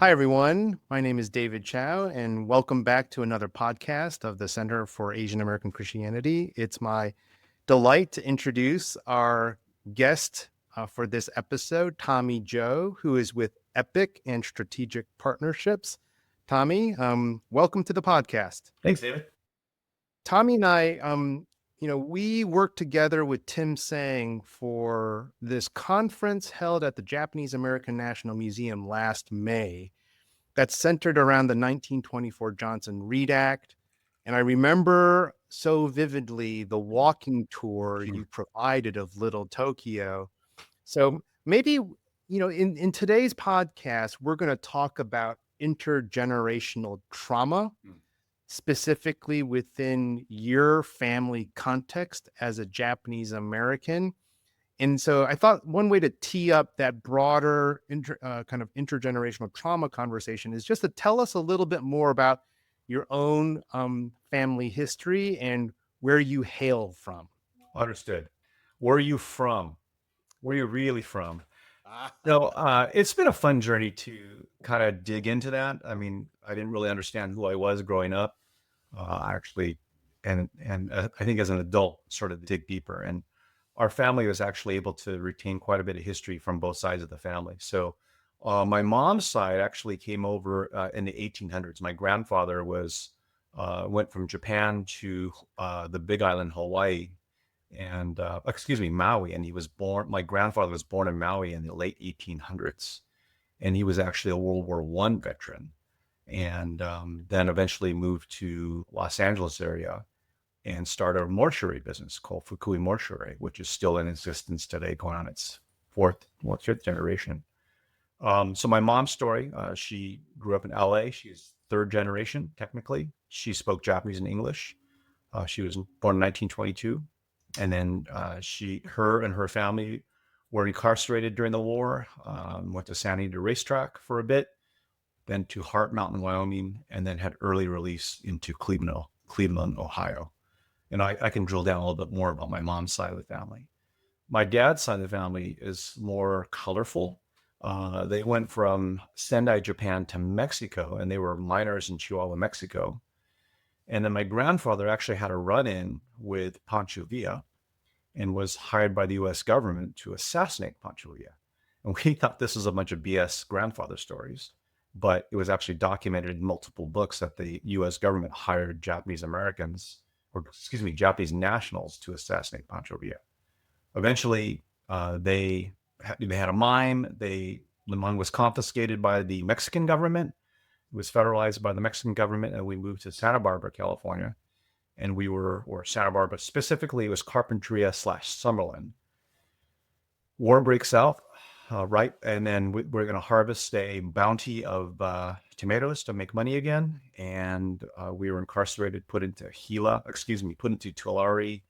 Hi, everyone. My name is David Chao, and welcome back to another podcast of the Center for Asian American Christianity. It's my delight to introduce our guest for this episode, Tommy Dyo, who is with Epic and Strategic Partnerships. Tommy, welcome to the podcast. Thanks, David. Tommy and I, we worked together with Tim Sang for this conference held at the Japanese American National Museum last May that's centered around the 1924 Johnson Reed Act. And I remember so vividly the walking tour you provided of Little Tokyo. So maybe, in today's podcast, we're going to talk about intergenerational trauma, specifically within your family context as a Japanese American. And so I thought one way to tee up that broader kind of intergenerational trauma conversation is just to tell us a little bit more about your own family history and where you hail from. Understood. Where are you from? Where are you really from? So it's been a fun journey to kind of dig into that. I mean, I didn't really understand who I was growing up, actually, and I think as an adult, sort of dig deeper. And our family was actually able to retain quite a bit of history from both sides of the family. So my mom's side actually came over in the 1800s. My grandfather went from Japan to the Big Island, Hawaii, and Maui. And my grandfather was born in Maui in the late 1800s. And he was actually a World War I veteran. And then eventually moved to Los Angeles area and started a mortuary business called Fukui Mortuary, which is still in existence today, going on its fifth generation. So my mom's story, she grew up in LA. She's third generation, technically. She spoke Japanese and English. She was born in 1922. And then her and her family were incarcerated during the war, went to San Diego racetrack for a bit, then to Heart Mountain, Wyoming, and then had early release into Cleveland, Ohio. And I can drill down a little bit more about my mom's side of the family. My dad's side of the family is more colorful. They went from Sendai, Japan to Mexico, and they were miners in Chihuahua, Mexico. And then my grandfather actually had a run-in with Pancho Villa and was hired by the US government to assassinate Pancho Villa. And we thought this was a bunch of BS grandfather stories, but it was actually documented in multiple books that the US government hired Japanese nationals to assassinate Pancho Villa. Eventually, they had a mine. The mine was confiscated by the Mexican government. It was federalized by the Mexican government, and we moved to Santa Barbara, California. And or Santa Barbara, specifically, it was Carpinteria / Summerlin. War breaks out, right? And then we're going to harvest a bounty of tomatoes to make money again. And we were incarcerated, put into Tulare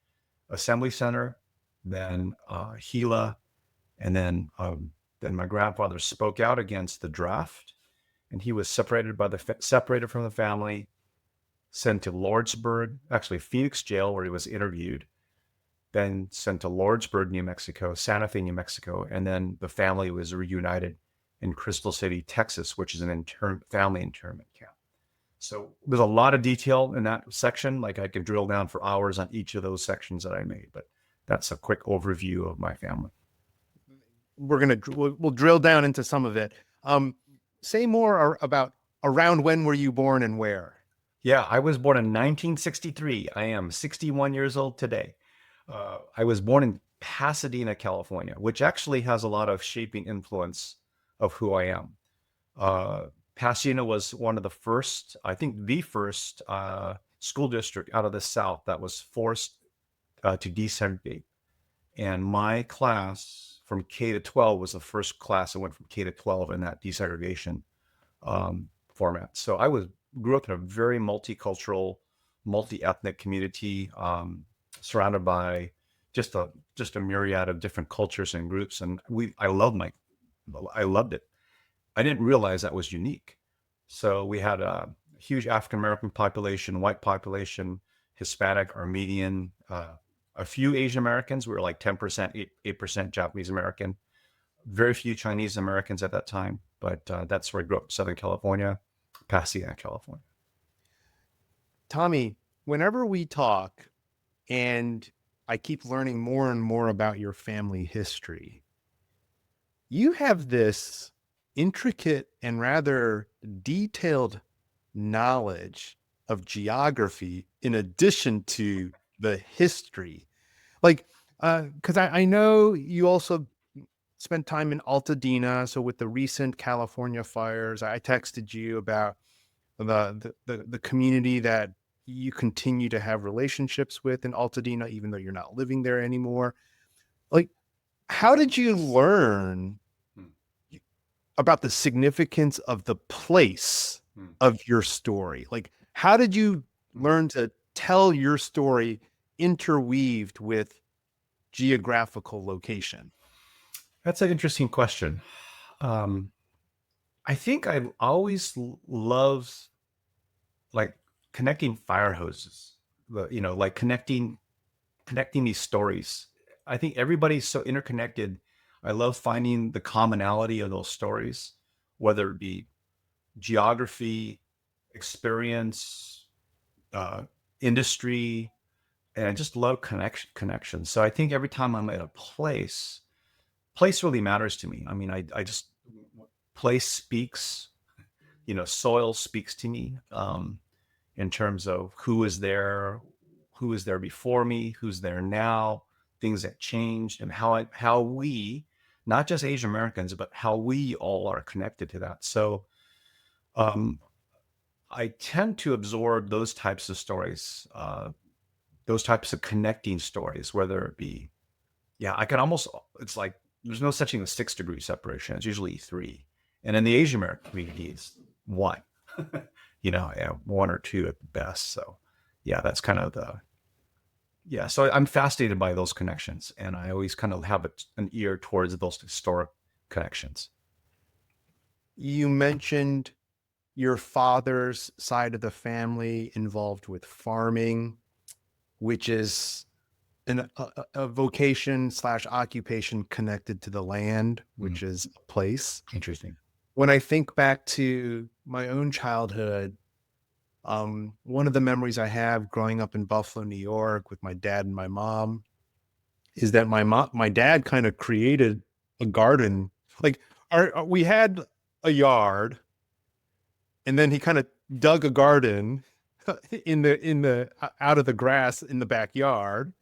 Assembly Center, then Gila, and then my grandfather spoke out against the draft, and he was separated from the family, sent to Lordsburg, actually Phoenix jail, where he was interviewed, then sent to Lordsburg, New Mexico, Santa Fe, New Mexico, and then the family was reunited in Crystal City, Texas, which is an family internment camp. So there's a lot of detail in that section. Like I could drill down for hours on each of those sections that I made, but that's a quick overview of my family. We'll drill down into some of it. Say more about around when were you born and where? Yeah, I was born in 1963. I am 61 years old today. I was born in Pasadena, California, which actually has a lot of shaping influence of who I am. Pasadena was one of the first, I think the first school district out of the South that was forced to desegregate. And my class from K to 12 was the first class that went from K to 12 in that desegregation format. So grew up in a very multicultural, multi-ethnic community, surrounded by just a myriad of different cultures and groups. And I loved it. I didn't realize that was unique. So we had a huge African-American population, white population, Hispanic, Armenian, a few Asian Americans. We were like 10%, 8% Japanese American, very few Chinese Americans at that time. But that's where I grew up, Southern California, Pasadena, California. Tommy, whenever we talk and I keep learning more and more about your family history, you have this intricate and rather detailed knowledge of geography in addition to the history. Like, because I know you also spent time in Altadena. So with the recent California fires, I texted you about the community that you continue to have relationships with in Altadena, even though you're not living there anymore. Like, how did you learn Hmm. about the significance of the place Hmm. of your story? Like, how did you Hmm. learn to tell your story interweaved with geographical location? That's an interesting question. Um, I think I've always loved like connecting fire hoses, like connecting these stories. I think everybody's so interconnected. I love finding the commonality of those stories, whether it be geography, experience, uh, industry, and I just love connections. So I think every time I'm at a place really matters to me. I mean, I just place speaks, soil speaks to me. In terms of who is there before me, who's there now, things that changed, and how we, not just Asian Americans, but how we all are connected to that. So um, I tend to absorb those types of stories, those types of connecting stories, whether it be, yeah, I can almost, it's like there's no such thing as 6 degree separation. It's usually 3. And in the Asian American community, it's 1, yeah, 1 or 2 at the best. So yeah, that's kind of yeah. So I'm fascinated by those connections, and I always kind of have an ear towards those historic connections. You mentioned your father's side of the family involved with farming, which is a vocation slash occupation connected to the land, Mm, which is a place. interesting. When I think back to my own childhood, one of the memories I have growing up in Buffalo, New York, with my dad and my mom is that my dad kind of created a garden. Like, we had a yard, and then he kind of dug a garden in the out of the grass in the backyard.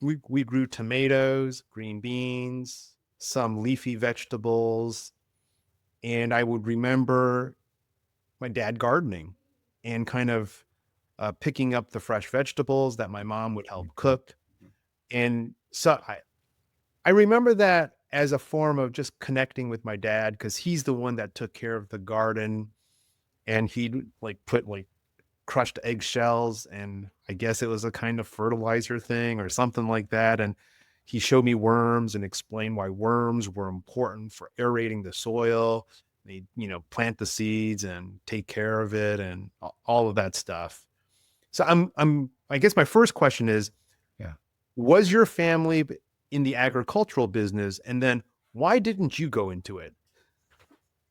We grew tomatoes, green beans, some leafy vegetables, and I would remember my dad gardening and kind of picking up the fresh vegetables that my mom would help cook. And so I remember that as a form of just connecting with my dad because he's the one that took care of the garden, and he'd like put like crushed eggshells, and I guess it was a kind of fertilizer thing or something like that. And he showed me worms and explained why worms were important for aerating the soil. They, plant the seeds and take care of it and all of that stuff. So I guess my first question is, Yeah, was your family in the agricultural business? And then why didn't you go into it?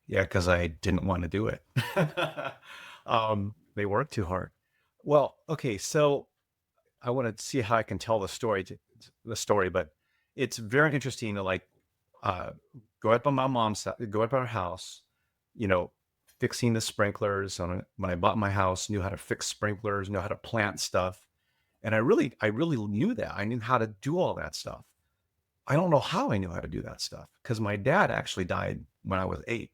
yeah, because I didn't want to do it. They work too hard. Well, okay, so I want to see how I can tell the story, but it's very interesting to like uh, go up on my mom's, go up at our house, you know, fixing the sprinklers. When I bought my house, knew how to fix sprinklers, know how to plant stuff, and I really knew that. I knew how to do all that stuff. I don't know how I knew how to do that stuff because my dad actually died when I was 8,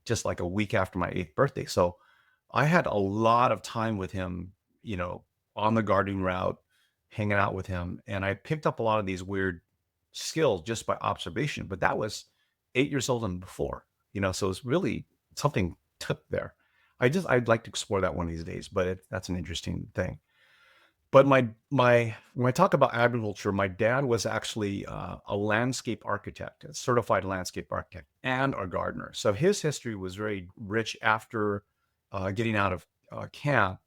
just like a week after my 8th birthday. So I had a lot of time with him, you know, on the gardening route, hanging out with him. And I picked up a lot of these weird skills just by observation. But that was 8 years old and before, so it's really something took there. I'd like to explore that one of these days, but that's an interesting thing. But my when I talk about agriculture, my dad was actually a landscape architect, a certified landscape architect, and a gardener. So his history was very rich after getting out of camp.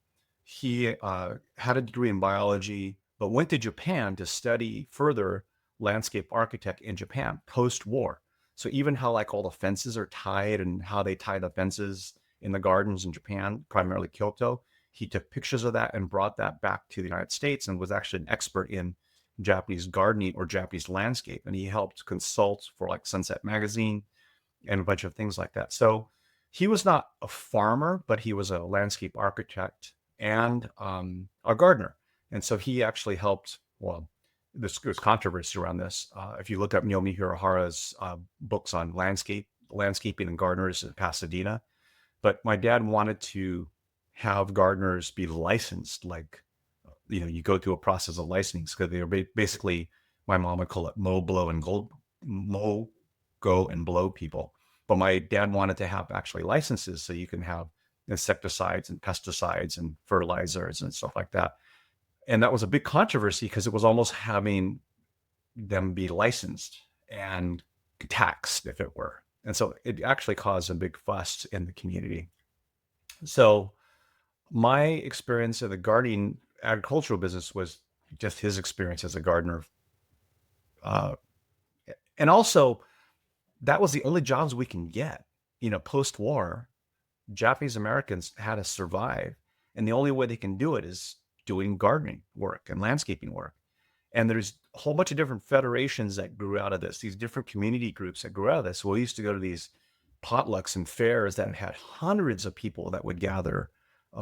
He had a degree in biology, but went to Japan to study further landscape architect in Japan post-war. So even how like all the fences are tied and how they tie the fences in the gardens in Japan, primarily Kyoto, he took pictures of that and brought that back to the United States and was actually an expert in Japanese gardening or Japanese landscape. And he helped consult for like Sunset Magazine and a bunch of things like that. So he was not a farmer, but he was a landscape architect and a gardener. And so he actually helped. Well, there's controversy around this. If you look up Naomi Hirahara's books on landscaping and gardeners in Pasadena, but my dad wanted to have gardeners be licensed, like you go through a process of licensing because they were basically, my mom would call it mow, blow, and mow, go, and blow people. But my dad wanted to have actually licenses so you can have insecticides and pesticides and fertilizers and stuff like that. And that was a big controversy because it was almost having them be licensed and taxed, if it were. And so it actually caused a big fuss in the community. So my experience in the gardening agricultural business was just his experience as a gardener. Uh, and also, that was the only jobs we can get. Post war, Japanese Americans had to survive. And the only way they can do it is doing gardening work and landscaping work. And there's a whole bunch of different federations that grew out of this, these different community groups that grew out of this. We used to go to these potlucks and fairs that had hundreds of people that would gather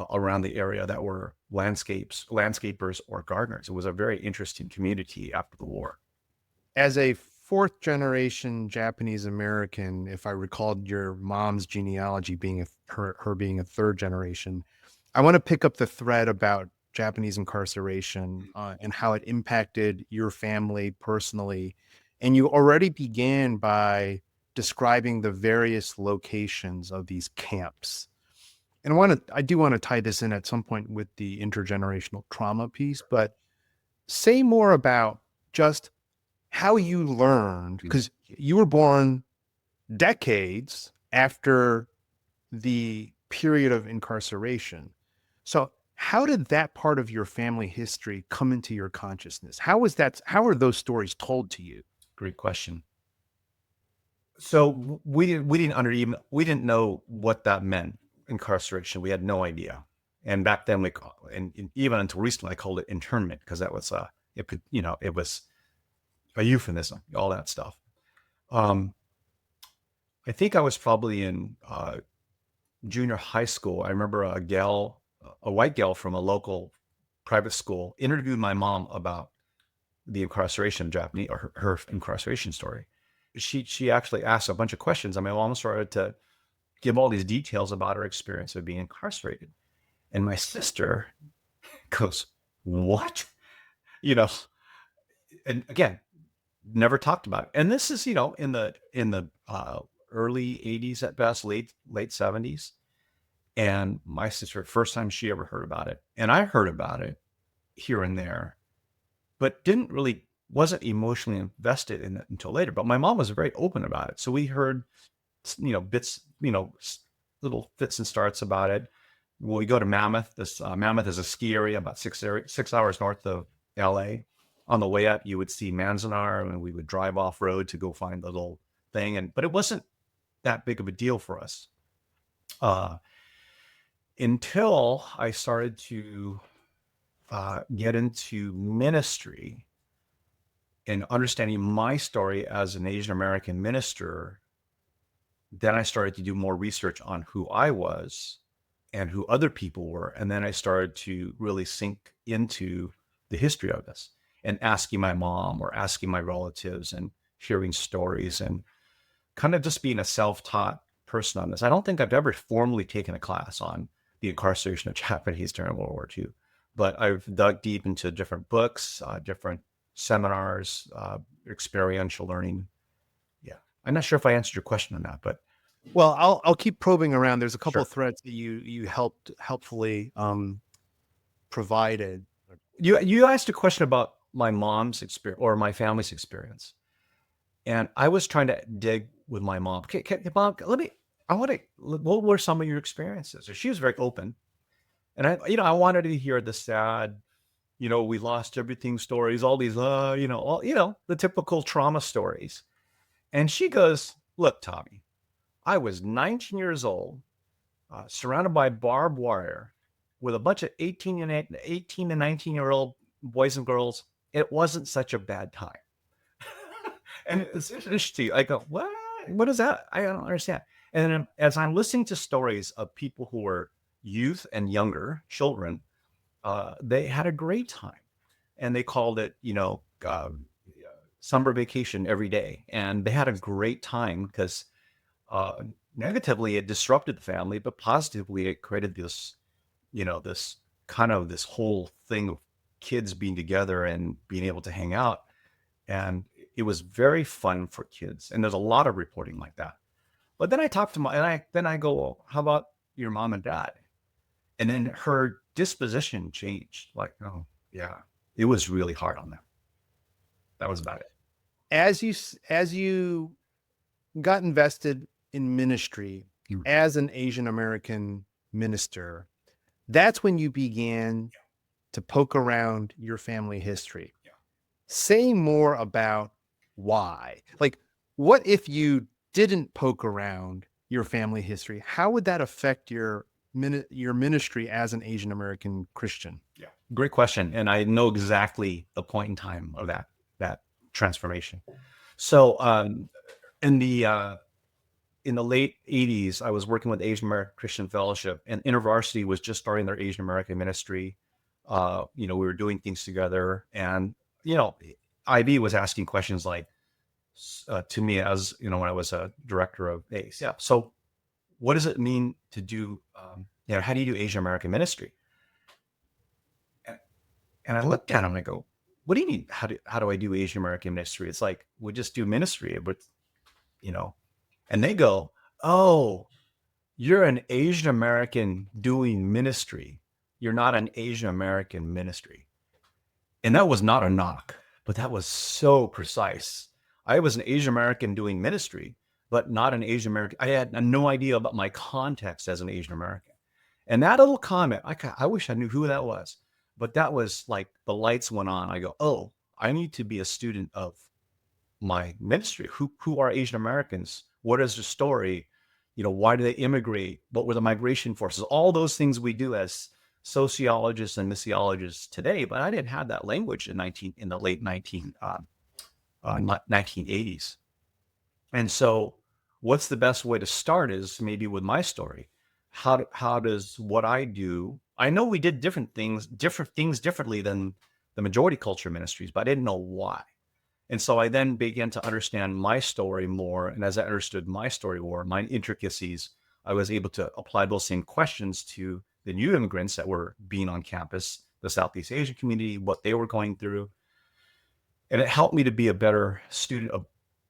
around the area that were landscapers or gardeners. It was a very interesting community after the war. As a fourth generation Japanese American, if I recalled your mom's genealogy being her being a third generation, I want to pick up the thread about Japanese incarceration and how it impacted your family personally. And you already began by describing the various locations of these camps. And I do want to tie this in at some point with the intergenerational trauma piece, but say more about just how you learned, because you were born decades after the period of incarceration. So how did that part of your family history come into your consciousness? How are those stories told to you? Great question. So we didn't know what that meant, incarceration. We had no idea. And back then and even until recently, I called it internment because that was it was a euphemism, all that stuff. Um, I think I was probably in junior high school. I remember a white gal from a local private school interviewed my mom about the incarceration of Japanese, or her incarceration story. She actually asked a bunch of questions, and my mom started to give all these details about her experience of being incarcerated. And my sister goes, "What?" You know, and again, never talked about it. And this is, in the early 80s at best, late 70s. And my sister, first time she ever heard about it. And I heard about it here and there, but wasn't emotionally invested in it until later. But my mom was very open about it. So we heard, bits, little fits and starts about it. When we go to Mammoth, Mammoth is a ski area about 6 hours north of LA. On the way up, you would see Manzanar, and we would drive off road to go find the little thing. But it wasn't that big of a deal for us. Until I started to get into ministry and understanding my story as an Asian American minister. Then I started to do more research on who I was and who other people were. And then I started to really sink into the history of this and asking my mom or asking my relatives and hearing stories and kind of just being a self-taught person on this. I don't think I've ever formally taken a class on the incarceration of Japanese during World War II, but I've dug deep into different books, different seminars, experiential learning. Yeah. I'm not sure if I answered your question on that, but Well, I'll keep probing around. There's a couple sure. of threads that you helpfully provided. You asked a question about my mom's experience or my family's experience, and I was trying to dig with my mom. Okay, Mom, what were some of your experiences? So she was very open, and I wanted to hear the sad, we lost everything stories, all these, the typical trauma stories. And she goes, Look, Tommy, I was 19 years old, surrounded by barbed wire with a bunch of 18 and 19-year-old boys and girls. It wasn't such a bad time. And it's interesting. I go, what? What is that? I don't understand. And then as I'm listening to stories of people who were youth and younger children, they had a great time, and they called it, summer vacation every day, and they had a great time because uh, negatively it disrupted the family, but positively it created this, this kind of this whole thing of kids being together and being able to hang out, and it was very fun for kids. And there's a lot of reporting like that. But then I talked to my, and I go, well, how about your mom and dad? And then her disposition changed. Like, oh yeah, it was really hard on them. That was about it. As you got invested in ministry Mm. as an Asian American minister, that's when you began to poke around your family history. Yeah. Say more about why. Like, what if you didn't poke around your family history? How would that affect your ministry as an Asian American Christian? Yeah. Great question. And I know exactly the point in time of that transformation. So in the in the late 80s, I was working with Asian American Christian Fellowship, and InterVarsity was just starting their Asian American ministry. We were doing things together, and IB was asking questions like to me, as when I was a director of ACE. Yeah. So what does it mean to do? How do you do Asian American ministry? And, and I looked at him and I go, "What do you mean? How do I do Asian American ministry? It's like we just do ministry, but you know." And they go, "Oh, you're an Asian American doing ministry. You're not an Asian American ministry." And that was not a knock, but that was so precise. I was an Asian American doing ministry, but not an Asian American. I had no idea about my context as an Asian American. And that little comment, I wish I knew who that was, but that was like the lights went on. I go, oh, I need to be a student of my ministry. Who are Asian Americans? What is the story? Why do they immigrate? What were the migration forces? All those things we do as sociologists and missiologists today, but I didn't have that language in the late 1980s. And so, what's the best way to start is maybe with my story. How does what I do? I know we did different things differently than the majority culture ministries, but I didn't know why. And so I then began to understand my story more. And as I understood my story more, my intricacies, I was able to apply those same questions to the new immigrants that were being on campus, the Southeast Asian community, what they were going through. And it helped me to be a better student of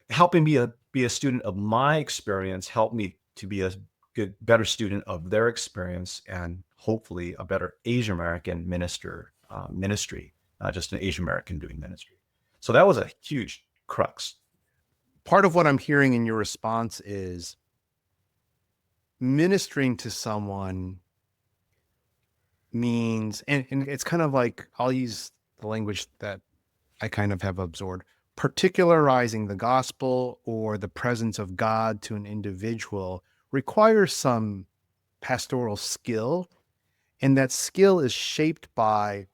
helping me be a student of my experience, helped me to be a better student of their experience, and hopefully a better Asian American ministry, not just an Asian American doing ministry. So that was a huge crux. Part of what I'm hearing in your response is ministering to someone means, and it's kind of like, I'll use the language that I kind of have absorbed, particularizing the gospel or the presence of God to an individual requires some pastoral skill. And that skill is shaped by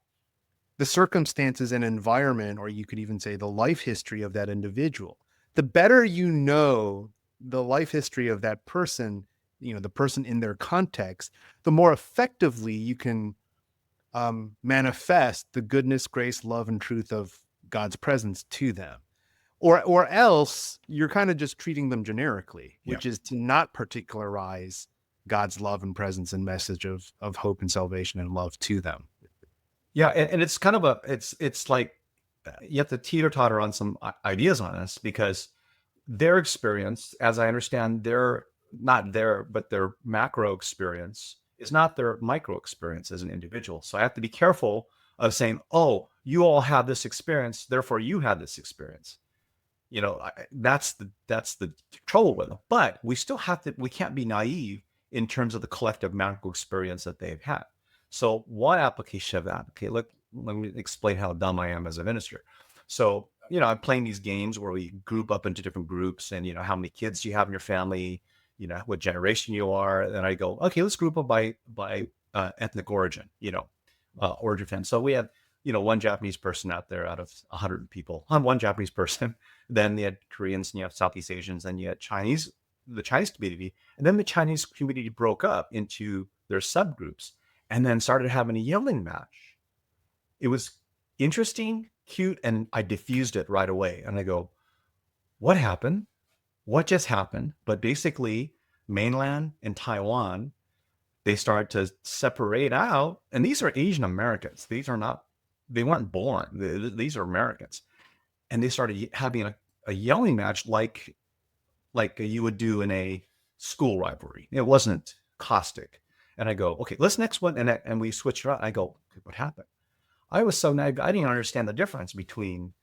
the circumstances and environment, or you could even say the life history of that individual. The better you know the life history of that person, the person in their context, the more effectively you can manifest the goodness, grace, love, and truth of God's presence to them. Or else you're kind of just treating them generically, which is to not particularize God's love and presence and message of hope and salvation and love to them. Yeah, and it's kind of it's like you have to teeter totter on some ideas on this, because their experience, as I understand, but their macro experience is not their micro experience as an individual. So I have to be careful of saying, "Oh, you all have this experience, therefore you have this experience." That's the trouble with them. But we can't be naive in terms of the collective macro experience that they've had. So one application of that, okay, let me explain how dumb I am as a minister. So I'm playing these games where we group up into different groups, and how many kids do you have in your family, what generation you are. And I go, okay, let's group up by ethnic origin, origin family. So we had, one Japanese person out there out of 100 people. I'm one Japanese person. Then you had Koreans, and you have Southeast Asians, and you had Chinese, the Chinese community, and then the Chinese community broke up into their subgroups, and then started having a yelling match. It was interesting, cute, and I diffused it right away. And I go, what happened? What just happened? But basically, mainland and Taiwan, they started to separate out. And these are Asian Americans. These are not, they weren't born. These are Americans. And they started having a yelling match like you would do in a school rivalry. It wasn't caustic. And I go, okay, let's next one. And we switched around. I go, what happened? I was so naive. I didn't understand the difference between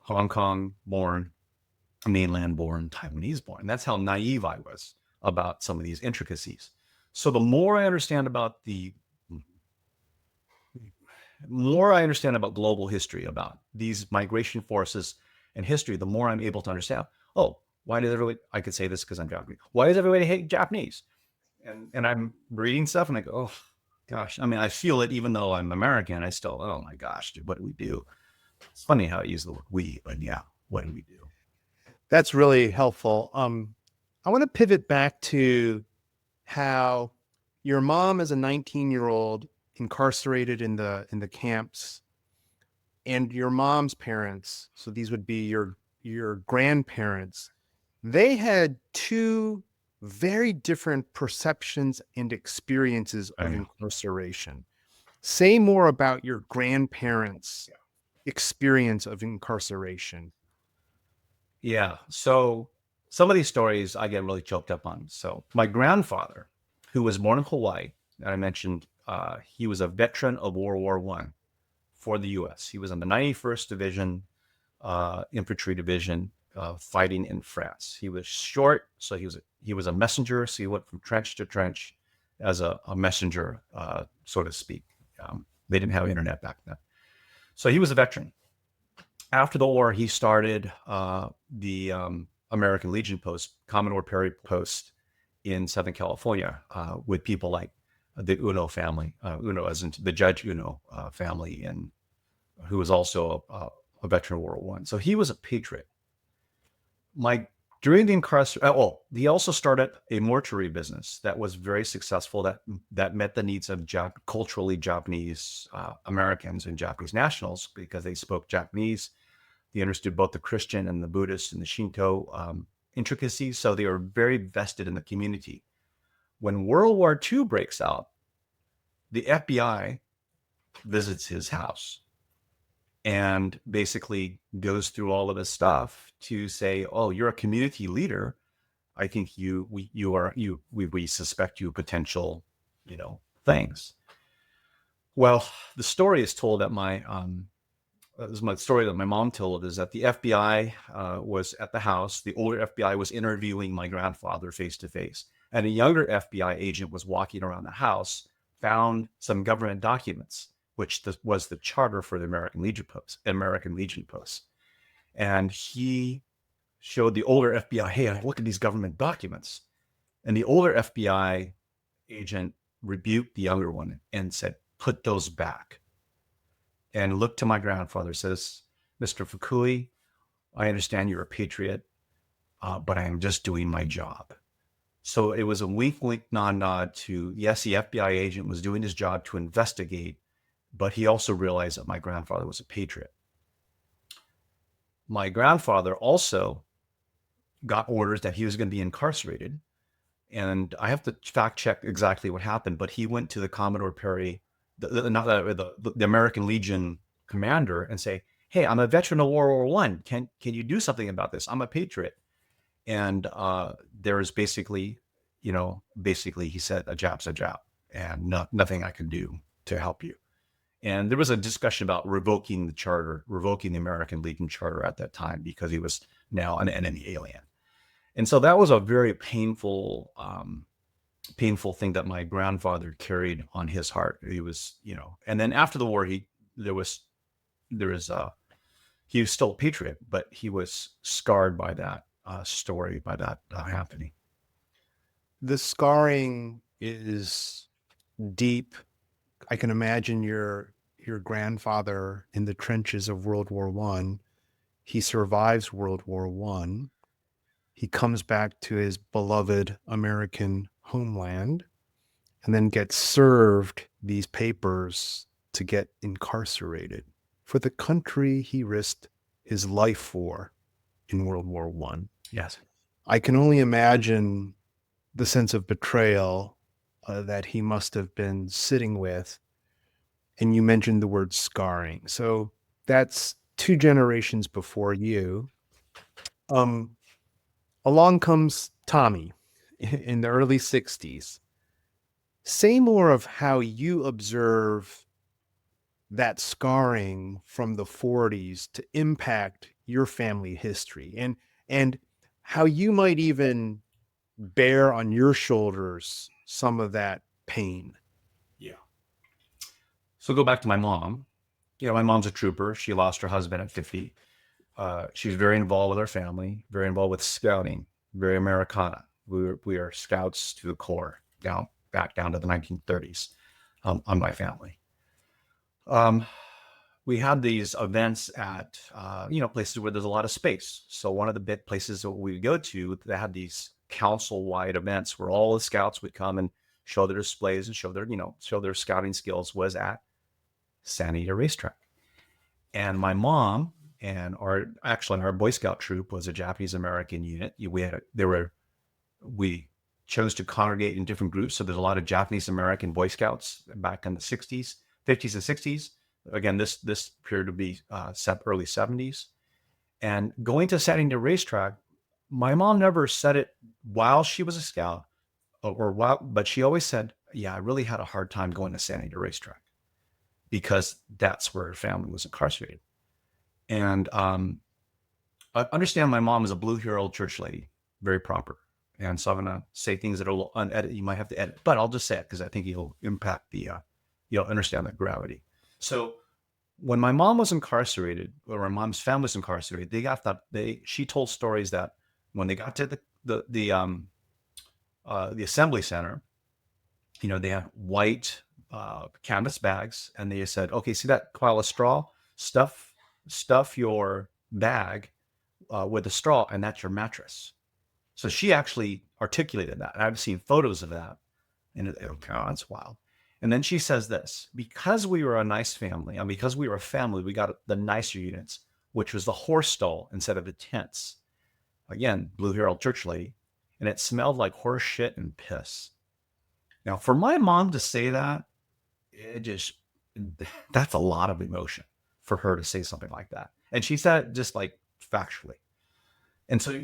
Hong Kong born, mainland born, Taiwanese born. That's how naive I was about some of these intricacies. So the more I understand about global history, about these migration forces and history, the more I'm able to understand, oh, why does everybody, I could say this because I'm Japanese, why does everybody hate Japanese? And I'm reading stuff and I go, oh gosh, I mean, I feel it even though I'm American. I still, oh my gosh, dude, what do we do? It's funny how I use the word we, but yeah, what do we do? That's really helpful. I want to pivot back to how your mom, as a 19-year-old, incarcerated in the camps, and your mom's parents, so these would be your grandparents, they had two very different perceptions and experiences I of know. incarceration. Say more about your grandparents' experience of incarceration. Yeah. So some of these stories I get really choked up on. So my grandfather, who was born in Hawaii, that I mentioned, he was a veteran of World War One for the U.S. He was in the 91st Division, Infantry Division, fighting in France. He was short, so he was a messenger. So he went from trench to trench as a messenger, so to speak. They didn't have internet back then, so he was a veteran. After the war, he started the American Legion Post, Commodore Perry Post in Southern California, with people like the Uno family, Uno as in the Judge Uno family, and who was also a veteran of World War One. So he was a patriot. My During the incarceration, he also started a mortuary business that was very successful. That met the needs of culturally Japanese Americans and Japanese nationals because they spoke Japanese. They understood both the Christian and the Buddhist and the Shinto intricacies, so they were very vested in the community. When World War II breaks out, the FBI visits his house and basically goes through all of his stuff to say, "Oh, you're a community leader. I think we suspect you of potential, things." Well, the story is told at this is my story that my mom told, is that the FBI was at the house. The older FBI was interviewing my grandfather face to face, and a younger FBI agent was walking around the house, found some government documents, which was the charter for the American Legion Post, and he showed the older FBI, "Hey, look at these government documents," and the older FBI agent rebuked the younger one and said, "Put those back." And looked to my grandfather, says, "Mr. Fukui, I understand you're a patriot, but I am just doing my job." So it was a wink, wink, nod, nod to, yes, the FBI agent was doing his job to investigate, but he also realized that my grandfather was a patriot. My grandfather also got orders that he was going to be incarcerated. And I have to fact check exactly what happened, but he went to the Commodore Perry, the American Legion commander, and say, "Hey, I'm a veteran of World War One. Can you do something about this? I'm a patriot." And there is basically he said, "A jab's a jab, and nothing I can do to help you." And there was a discussion about revoking the American Legion charter at that time because he was now an enemy alien. And so that was a very painful thing that my grandfather carried on his heart. He was, and then after the war, there is he was still a patriot, but he was scarred by that story, by that happening. The scarring is deep. I can imagine your grandfather in the trenches of World War One. He survives World War One. He comes back to his beloved American homeland and then gets served these papers to get incarcerated for the country he risked his life for in World War One. Yes. I can only imagine the sense of betrayal that he must have been sitting with. And you mentioned the word scarring. So that's two generations before you. Um, Along comes Tommy in the early 60s. Say more of how you observe that scarring from the 40s to impact your family history, and how you might even bear on your shoulders some of that pain. Yeah. So go back to my mom. My mom's a trooper. She lost her husband at 50. She was very involved with our family, very involved with scouting, very Americana. We are scouts to the core, back down to the 1930s, on my family. Um, we had these events at places where there's a lot of space. So one of the big places that we would go to, they had these council-wide events where all the scouts would come and show their displays and show their scouting skills, was at San Diego Racetrack. And my mom and our Boy Scout troop was a Japanese American unit. We chose to congregate in different groups. So there's a lot of Japanese American Boy Scouts back in the 60s, 50s and 60s. Again, this period would be early 70s. And going to San Diego Racetrack, my mom never said it while she was a scout, but she always said, "Yeah, I really had a hard time going to San Diego Racetrack because that's where her family was incarcerated." And I understand my mom is a Blue Hero church lady, very proper. And so I'm going to say things that are a little unedited. You might have to edit, but I'll just say it because I think it'll impact you'll understand the gravity. So when my mom was incarcerated, or my mom's family was incarcerated, she told stories that when they got to the assembly center, they had white canvas bags, and they said, "Okay, see that pile of straw? Stuff your bag with a straw, and that's your mattress." So she actually articulated that. And I've seen photos of that, and that's wild. And then she says this: because we were a nice family, and because we were a family, we got the nicer units, which was the horse stall instead of the tents. Again, Blue Hero church lady, and it smelled like horse shit and piss. Now, for my mom to say that, it just that's a lot of emotion for her to say something like that. And she said it just like factually. And so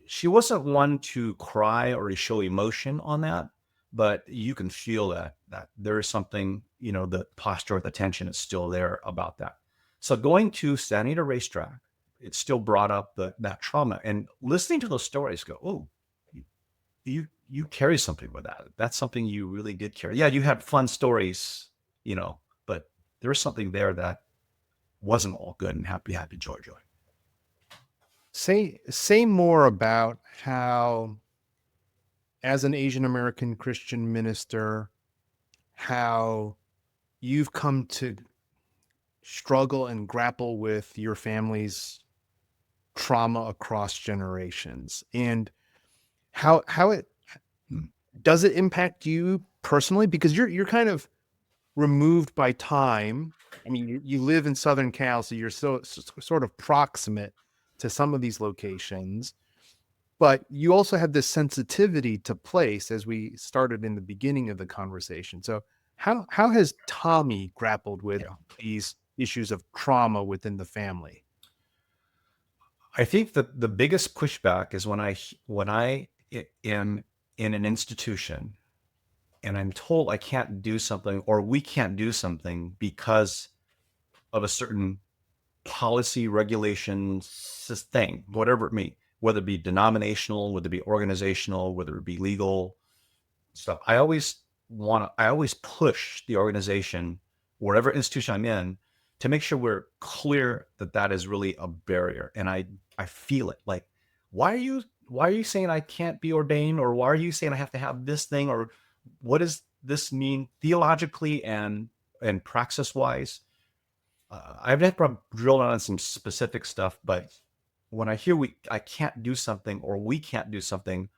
she wasn't one to cry or to show emotion on that, but you can feel that there is something, the posture of the tension is still there about that. So going to San Diego Racetrack, it still brought up that trauma, and listening to those stories go, oh, you carry something with that. That's something you really did carry. Yeah, you had fun stories, but there was something there that wasn't all good and happy joy. Say more about how, as an Asian American Christian minister, how you've come to struggle and grapple with your family's trauma across generations, and how it does it impact you personally, because you're kind of removed by time. I mean, you live in Southern Cal, so you're sort of proximate to some of these locations, but you also have this sensitivity to place, as we started in the beginning of the conversation. So how has Tommy grappled with these issues of trauma within the family? I think that the biggest pushback is when I am in an institution and I'm told I can't do something, or we can't do something because of a certain policy, regulation thing, whatever it may, whether it be denominational, whether it be organizational, whether it be legal stuff. I always push the organization, whatever institution I'm in, to make sure we're clear that that is really a barrier. And I feel it. Like, why are you saying I can't be ordained, or why are you saying I have to have this thing, or what does this mean theologically and praxis wise? I've never drilled on some specific stuff, but when I hear I can't do something or we can't do something,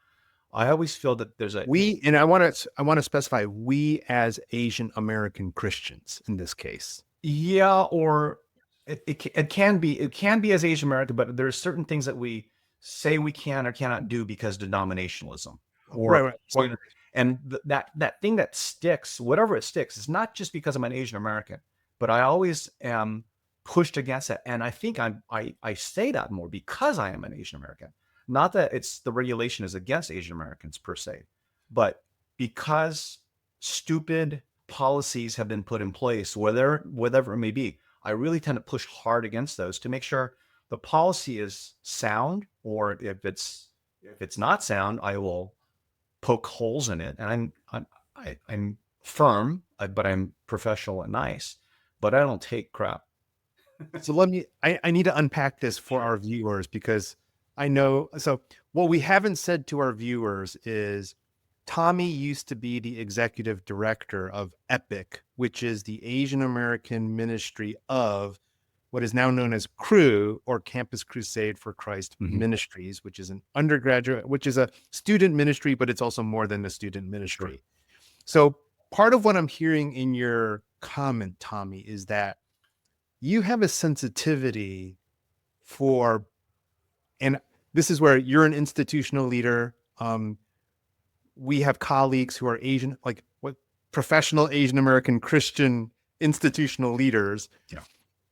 I always feel that there's a We, and I want to specify, we as Asian American Christians in this case. yeah, or it can be as Asian American, but there's certain things that we say we can or cannot do because denominationalism Right, or right. Well, and that thing that sticks, whatever it sticks, is not just because I'm an Asian American, but I always am pushed against it, and I think I say that more because I am an Asian American. Not that it's the regulation is against Asian Americans per se, but because stupid policies have been put in place, whatever it may be, I really tend to push hard against those to make sure the policy is sound, or if it's not sound, I will poke holes in it. And I'm firm, but I'm professional and nice, but I don't take crap. so I need to unpack this for our viewers because I know, so what we haven't said to our viewers is Tommy used to be the executive director of EPIC, which is the Asian American ministry of what is now known as CRU, or Campus Crusade for Christ Ministries, which is an undergraduate, which is a student ministry, but it's also more than a student ministry. Sure. So part of what I'm hearing in your comment, Tommy, is that you have a sensitivity for, and this is where you're an institutional leader. We have colleagues who are Asian, like what professional Asian American Christian institutional leaders. Yeah.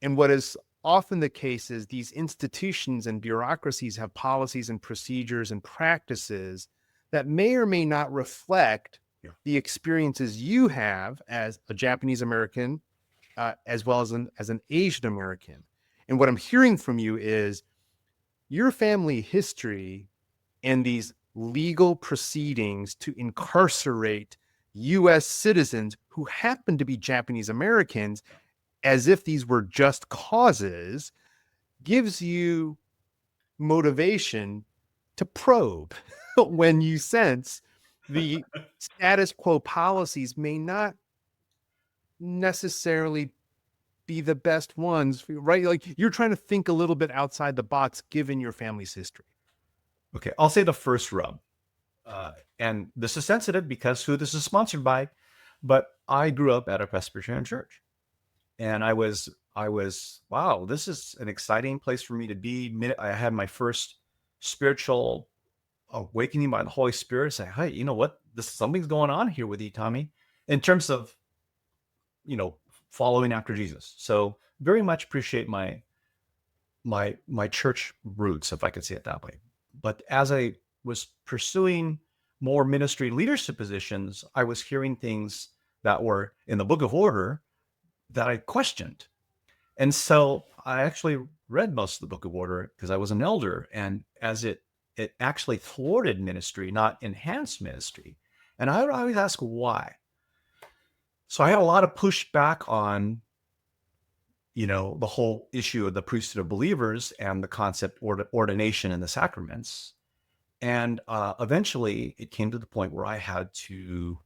And what is often the case is these institutions and bureaucracies have policies and procedures and practices that may or may not reflect the experiences you have as a Japanese American, as well as an Asian American. And what I'm hearing from you is your family history and these legal proceedings to incarcerate U.S. citizens who happen to be Japanese Americans, as if these were just causes, gives you motivation to probe when you sense the status quo policies may not necessarily be the best ones, right? Like you're trying to think a little bit outside the box given your family's history. Okay, I'll say the first rub. And this is sensitive because who this is sponsored by, but I grew up at a Presbyterian church. And I was, wow, this is an exciting place for me to be. I had my first spiritual awakening by the Holy Spirit. Say, hey, you know what? Something's going on here with you, Tommy, in terms of, following after Jesus. So very much appreciate my church roots, if I could say it that way. But as I was pursuing more ministry leadership positions, I was hearing things that were in the Book of Order that I questioned. And so I actually read most of the Book of Order because I was an elder, and as it actually thwarted ministry, not enhanced ministry. And I would always ask why. So I had a lot of pushback on, the whole issue of the priesthood of believers and the concept ordination in the sacraments. And eventually it came to the point where I had to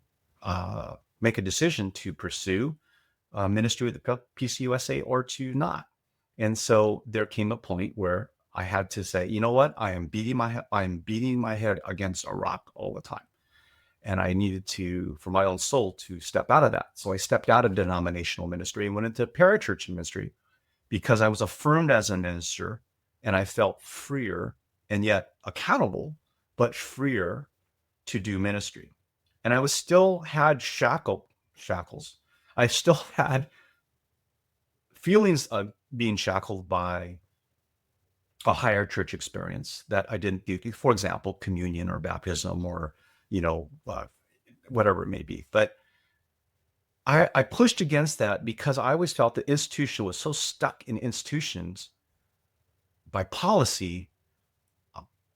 make a decision to pursue ministry with the PCUSA or to not. And so there came a point where I had to say, you know what? I am beating my head against a rock all the time. And I needed to, for my own soul, to step out of that. So I stepped out of denominational ministry and went into parachurch ministry because I was affirmed as a minister and I felt freer and yet accountable, but freer to do ministry. And I was still had shackles. I still had feelings of being shackled by a higher church experience that I didn't do. For example, communion or baptism or, whatever it may be. But I pushed against that because I always felt the institution was so stuck in institutions by policy.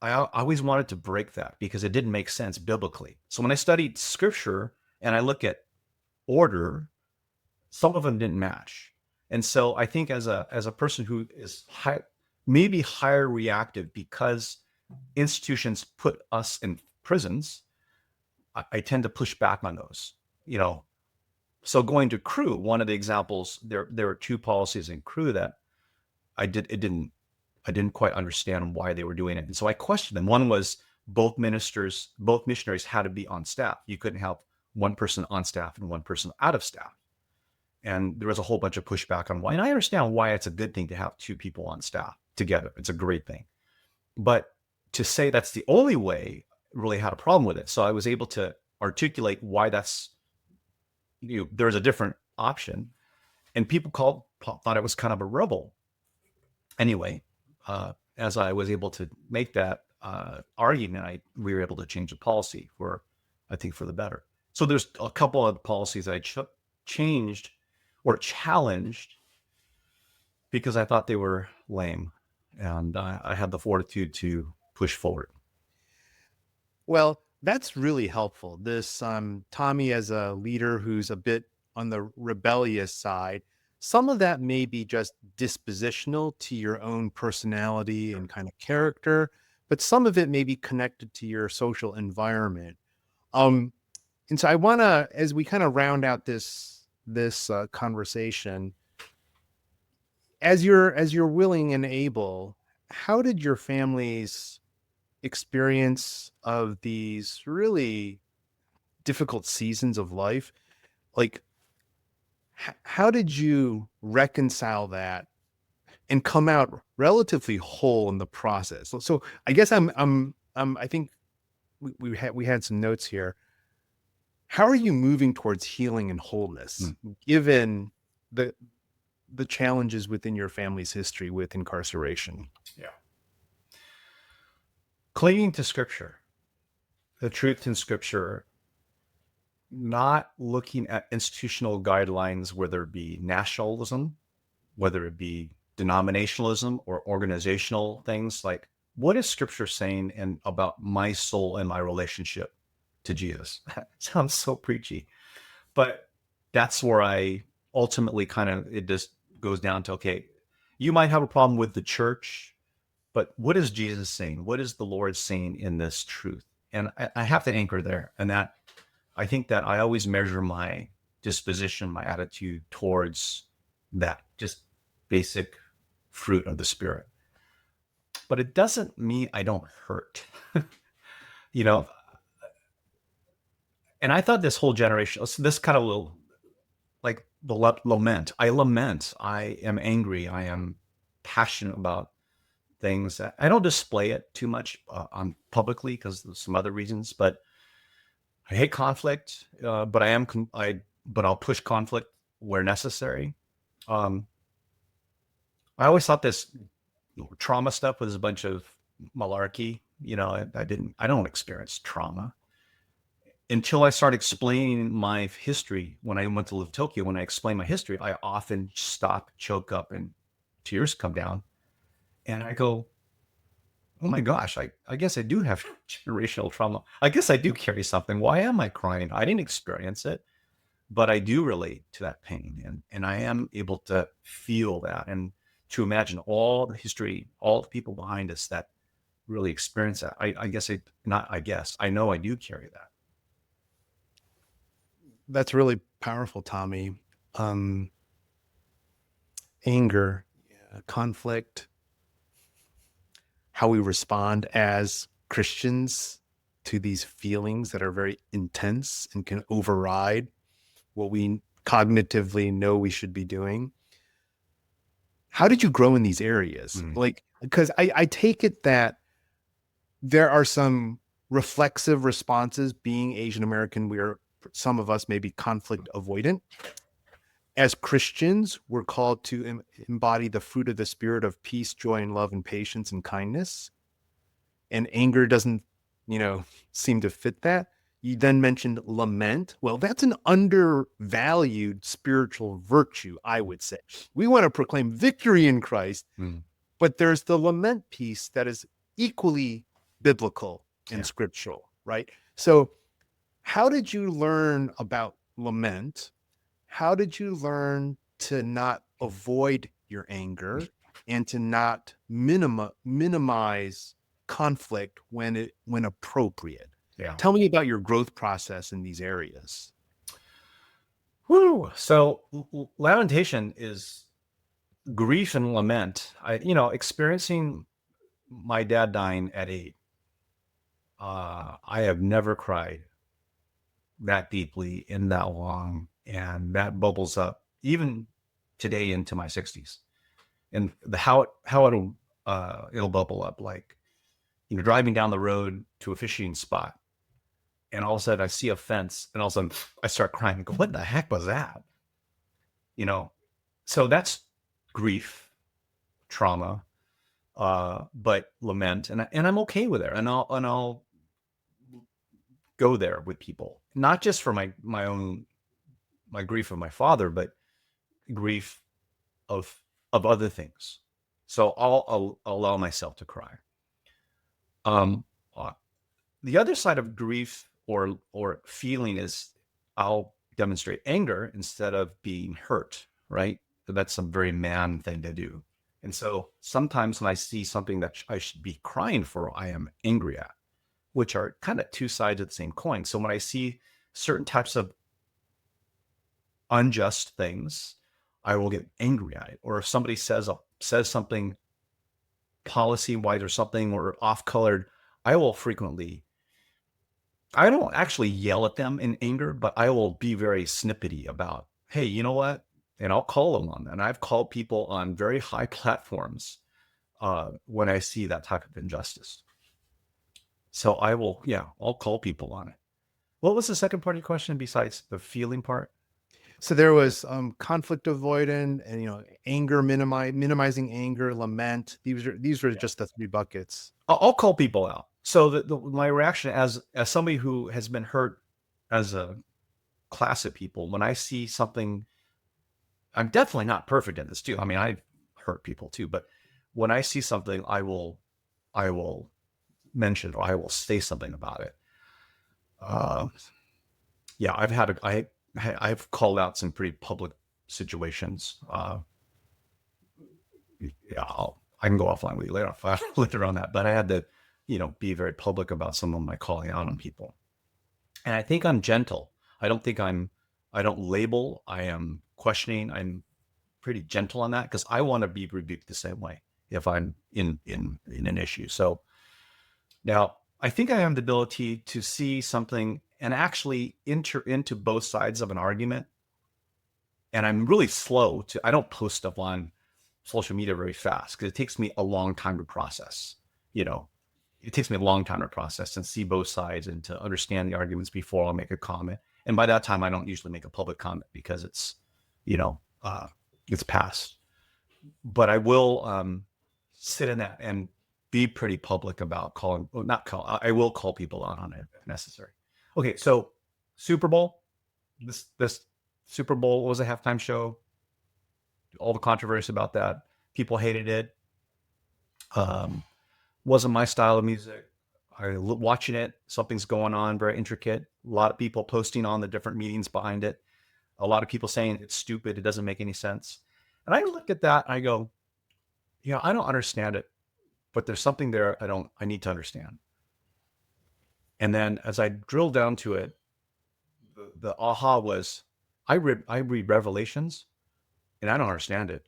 I always wanted to break that because it didn't make sense biblically. So when I studied scripture and I look at order, some of them didn't match. And so I think as a person who is maybe higher reactive because institutions put us in prisons, I tend to push back on those. You know, so going to crew, one of the examples, there are two policies in crew that I didn't quite understand why they were doing it. And so I questioned them. One was both missionaries had to be on staff. You couldn't have one person on staff and one person out of staff. And there was a whole bunch of pushback on why. And I understand why it's a good thing to have two people on staff together. It's a great thing. But to say that's the only way, really had a problem with it. So I was able to articulate why there's a different option. And people thought it was kind of a rebel. Anyway, as I was able to make that argument, we were able to change the policy I think, for the better. So there's a couple of policies I changed or challenged because I thought they were lame, and I had the fortitude to push forward. Well, that's really helpful. This Tommy, as a leader who's a bit on the rebellious side, some of that may be just dispositional to your own personality and kind of character, but some of it may be connected to your social environment. Um, and so I want to, as we kind of round out this conversation, as you're willing and able, how did your family's experience of these really difficult seasons of life, like how did you reconcile that and come out relatively whole in the process? So I guess I think we had some notes here. How are you moving towards healing and wholeness given the the challenges within your family's history with incarceration? Yeah. Clinging to scripture, the truth in scripture, not looking at institutional guidelines, whether it be nationalism, whether it be denominationalism or organizational things. Like, what is scripture saying and about my soul and my relationship to Jesus? Sounds so preachy, but that's where I ultimately it just goes down to, okay, you might have a problem with the church, but what is Jesus saying? What is the Lord saying in this truth? And I have to anchor there. And that I think that I always measure my disposition, my attitude towards that just basic fruit of the spirit. But it doesn't mean I don't hurt, you know. And I thought this whole generation, this kind of little, like the lament. I lament. I am angry. I am passionate about things. I don't display it too much on publicly because of some other reasons. But I hate conflict. But but I'll push conflict where necessary. Um, I always thought this trauma stuff was a bunch of malarkey. You know, I don't experience trauma until I started explaining my history. When I went to live in Tokyo, when I explain my history, I often stop, choke up, and tears come down. And I go, oh my gosh, I guess I do have generational trauma. I guess I do carry something. Why am I crying? I didn't experience it, but I do relate to that pain. And I am able to feel that and to imagine all the history, all the people behind us that really experience that. I know I do carry that. That's really powerful, Tommy. Um, Anger, conflict, how we respond as Christians to these feelings that are very intense and can override what we cognitively know we should be doing. How did you grow in these areas? Like, because I take it that there are some reflexive responses. Being Asian American, some of us may be conflict avoidant. As Christians, we're called to embody the fruit of the spirit of peace, joy, and love, and patience and kindness. And anger doesn't, seem to fit that. You then mentioned lament. Well, that's an undervalued spiritual virtue, I would say. We want to proclaim victory in Christ, but there's the lament piece that is equally biblical and scriptural, right? So, how did you learn about lament? How did you learn to not avoid your anger and to not minimize conflict when appropriate. Yeah. Tell me about your growth process in these areas. Woo. So lamentation is grief and lament. Experiencing my dad dying at 8, I have never cried that deeply in that long, and that bubbles up even today into my 60s. And it'll bubble up, like, driving down the road to a fishing spot, and all of a sudden I see a fence, and all of a sudden I start crying and go, "What the heck was that?" You know, so that's grief, trauma, but lament, and I'm okay with it, and I'll go there with people, not just for my grief of my father, but grief of other things. So I'll allow myself to cry. Um, uh, the other side of grief or feeling is I'll demonstrate anger instead of being hurt. Right, so that's a very man thing to do. And so sometimes when I see something that I should be crying for, I am angry at, which are kind of two sides of the same coin. So when I see certain types of unjust things, I will get angry at it. Or if somebody says something policy wise or something or off colored, I will frequently. I don't actually yell at them in anger, but I will be very snippety about, hey, you know what? And I'll call them on that. And I've called people on very high platforms when I see that type of injustice. So I'll call people on it. What was the second part of your question besides the feeling part? So there was conflict avoidant and anger minimizing anger, lament. These were Yeah. just the three buckets. I'll call people out. So my reaction as somebody who has been hurt as a class of people, when I see something, I'm definitely not perfect in this too. I mean, I've hurt people too, but when I see something, I will mention or I will say something about it. Uh, yeah, I've called out some pretty public situations. Yeah, I can go offline with you later later on that, but I had to, be very public about some of my calling out on people. And I think I'm gentle. I don't label. I am questioning. I'm pretty gentle on that because I want to be rebuked the same way if I'm in an issue. So now I think I have the ability to see something and actually enter into both sides of an argument. And I'm really slow I don't post stuff on social media very fast because it takes me a long time to process. You know, it takes me a long time to process and see both sides and to understand the arguments before I'll make a comment. And by that time, I don't usually make a public comment because you know, uh, it's past. But I will sit in that and be pretty public about calling. Well, not call. I will call people out on it if necessary. Okay, so Super Bowl. This Super Bowl was a halftime show. All the controversy about that. People hated it. Um, wasn't my style of music. Watching it, something's going on, very intricate. A lot of people posting on the different meanings behind it. A lot of people saying it's stupid, it doesn't make any sense. And I look at that, and I go, I don't understand it, but there's something there I need to understand. And then as I drill down to it, the aha was, I read Revelations, and I don't understand it.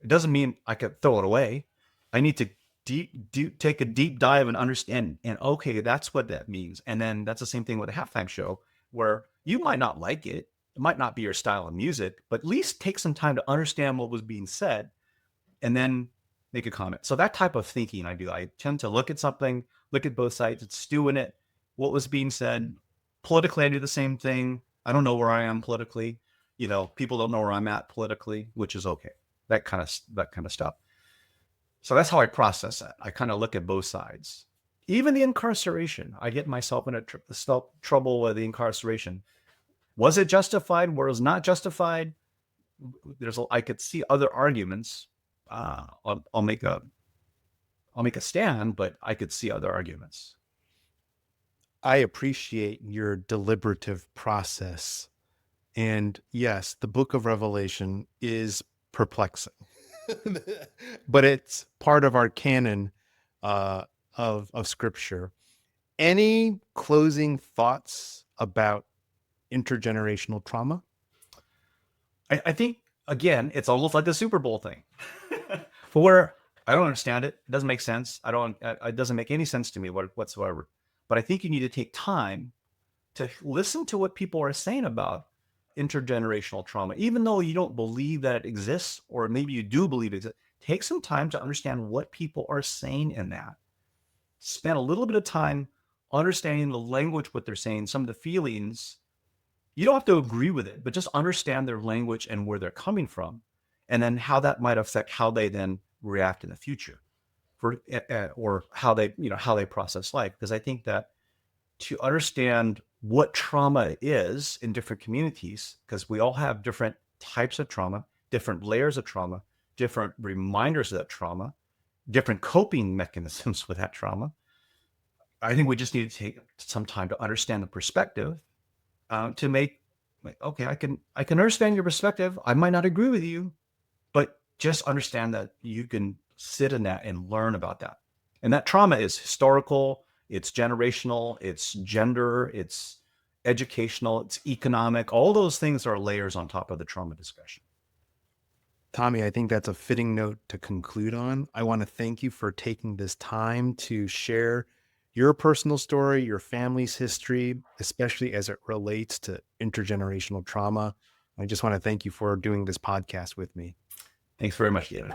It doesn't mean I could throw it away. I need to take a deep dive and understand. And okay, that's what that means. And then that's the same thing with a halftime show where you might not like it. It might not be your style of music, but at least take some time to understand what was being said and then make a comment. So that type of thinking I do. I tend to look at something, look at both sides, stew in it, what was being said. Politically, I do the same thing. I don't know where I am politically. People don't know where I'm at politically, which is okay. That kind of stuff. So that's how I process it. I kind of look at both sides. Even the incarceration, I get myself in trouble with the incarceration. Was it justified? Was it not justified? I could see other arguments. I'll make a stand, but I could see other arguments. I appreciate your deliberative process. And yes, the book of Revelation is perplexing, but it's part of our canon uh, of scripture. Any closing thoughts about intergenerational trauma? I think again, it's almost like the Super Bowl thing. For I don't understand it. It doesn't make sense. I don't. It doesn't make any sense to me whatsoever. But I think you need to take time to listen to what people are saying about intergenerational trauma, even though you don't believe that it exists, or maybe you do believe it exists. Take some time to understand what people are saying in that. Spend a little bit of time understanding the language, what they're saying, some of the feelings. You don't have to agree with it, but just understand their language and where they're coming from, and then how that might affect how they then react in the future, or how they process life. Because I think that to understand what trauma is in different communities, because we all have different types of trauma, different layers of trauma, different reminders of that trauma, different coping mechanisms with that trauma. I think we just need to take some time to understand the perspective, to make like, okay, I can understand your perspective. I might not agree with you, but just understand that you can sit in that and learn about that. And that trauma is historical, it's generational, it's gender, it's educational, it's economic. All those things are layers on top of the trauma discussion. Tommy, I think that's a fitting note to conclude on. I want to thank you for taking this time to share your personal story, your family's history, especially as it relates to intergenerational trauma. I just want to thank you for doing this podcast with me. Thanks very much, David.